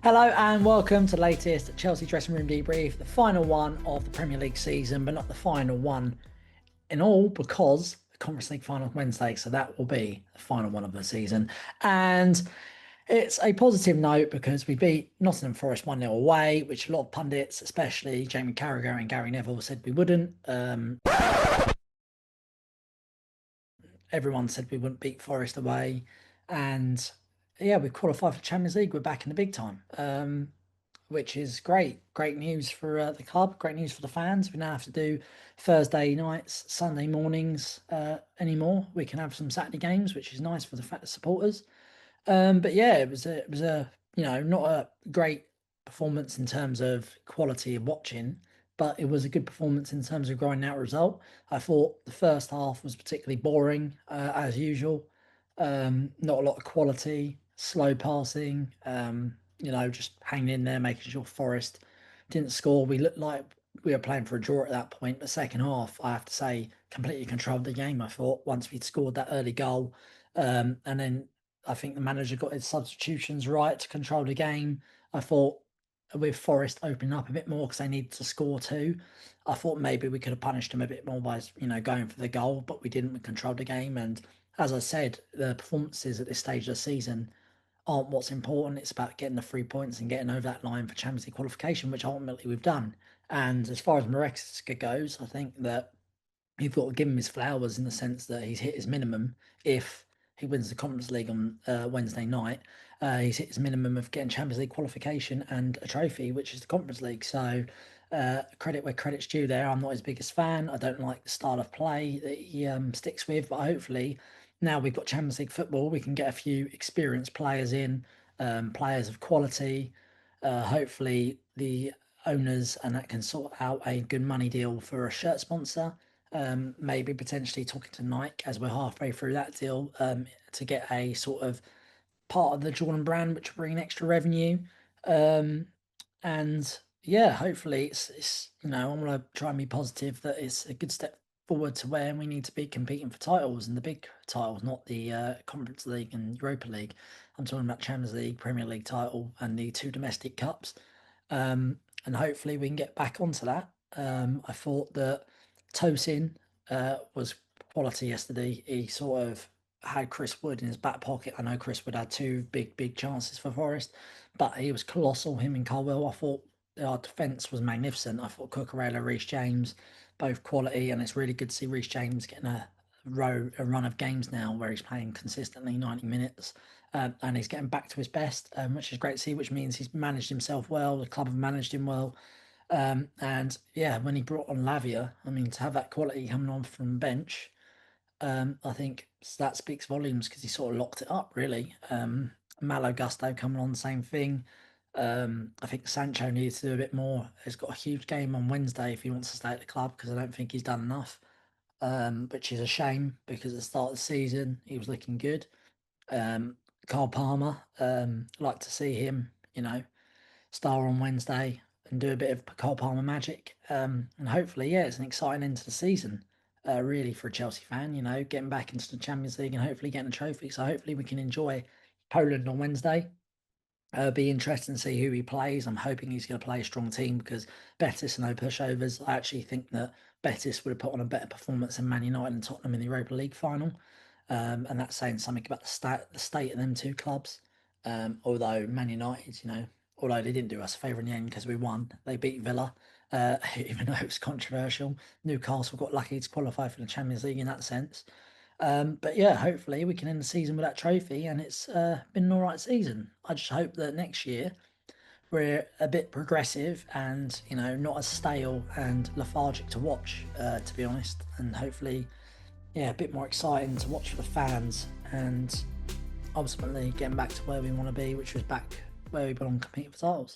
Hello and welcome to the latest Chelsea Dressing Room Debrief, the final one of the Premier League season, but not the final one in all because the Conference League final is Wednesday, so that will be the final one of the season. And it's a positive note because we beat Nottingham Forest 1-0 away, which a lot of pundits, especially Jamie Carragher and Gary Neville, said we wouldn't. Everyone said we wouldn't beat Forest away. And yeah, we've qualified for Champions League. We're back in the big time. Which is great. Great news for the club. Great news for the fans. We now have to do Thursday nights, Sunday mornings anymore. We can have some Saturday games, which is nice for the supporters. But yeah, it was a not a great performance in terms of quality of watching, but it was a good performance in terms of growing out result. I thought the first half was particularly boring as usual. Not a lot of quality, slow passing. Just hanging in there, making sure Forest didn't score. We looked like we were playing for a draw at that point. The second half, I have to say, completely controlled the game. I thought once we'd scored that early goal, and then I think the manager got his substitutions right to control the game. I thought with Forest opening up a bit more because they needed to score too. I thought maybe we could have punished them a bit more by going for the goal, but we didn't. We controlled the game, and as I said, the performances at this stage of the season aren't what's important. It's about getting the 3 points and getting over that line for Champions League qualification, which ultimately we've done. And as far as Maresca goes, I think that you've got to give him his flowers in the sense that he's hit his minimum. If he wins the Conference League on Wednesday night, he's hit his minimum of getting Champions League qualification and a trophy, which is the Conference League. So credit where credit's due there. I'm not his biggest fan. I don't like the style of play that he sticks with, but hopefully now we've got Champions League football, we can get a few experienced players in, players of quality. Hopefully the owners and that can sort out a good money deal for a shirt sponsor. Maybe potentially talking to Nike as we're halfway through that deal to get a sort of part of the Jordan brand, which will bring extra revenue. Um, and yeah, hopefully it's I want to try and be positive that it's a good step forward to where we need to be competing for titles and the big titles, not the Conference League and Europa League. I'm talking about Champions League, Premier League title, and the two domestic cups. And hopefully we can get back onto that. I thought that Tosin was quality yesterday. He sort of had Chris Wood in his back pocket. I know Chris Wood had two big chances for Forest, but he was colossal, him and Colwell. I thought our defence was magnificent. I thought Cucurella, Reece James, both quality, and it's really good to see Reece James getting a run of games now where he's playing consistently 90 minutes. And he's getting back to his best, which is great to see, which means he's managed himself well. The club have managed him well. And yeah, when he brought on Lavia, I mean, to have that quality coming on from bench, I think that speaks volumes because he sort of locked it up, really. Malo Gusto coming on, same thing. I think Sancho needs to do a bit more. He's got a huge game on Wednesday if he wants to stay at the club because I don't think he's done enough, which is a shame because at the start of the season he was looking good. Carl Palmer, like to see him, star on Wednesday and do a bit of Carl Palmer magic. And hopefully, yeah, it's an exciting end to the season, really, for a Chelsea fan, getting back into the Champions League and hopefully getting a trophy. So hopefully we can enjoy Poland on Wednesday. Be interesting to see who he plays. I'm hoping he's going to play a strong team because Betis are no pushovers. I actually think that Betis would have put on a better performance than Man United and Tottenham in the Europa League final. And that's saying something about the state of them two clubs. Although Man United, although they didn't do us a favour in the end because we won, they beat Villa, even though it was controversial. Newcastle got lucky to qualify for the Champions League in that sense. But yeah, hopefully we can end the season with that trophy, and it's been an all right season. I just hope that next year we're a bit progressive and not as stale and lethargic to watch, to be honest, and hopefully, yeah, a bit more exciting to watch for the fans and ultimately getting back to where we want to be, which was back where we belong competing for titles.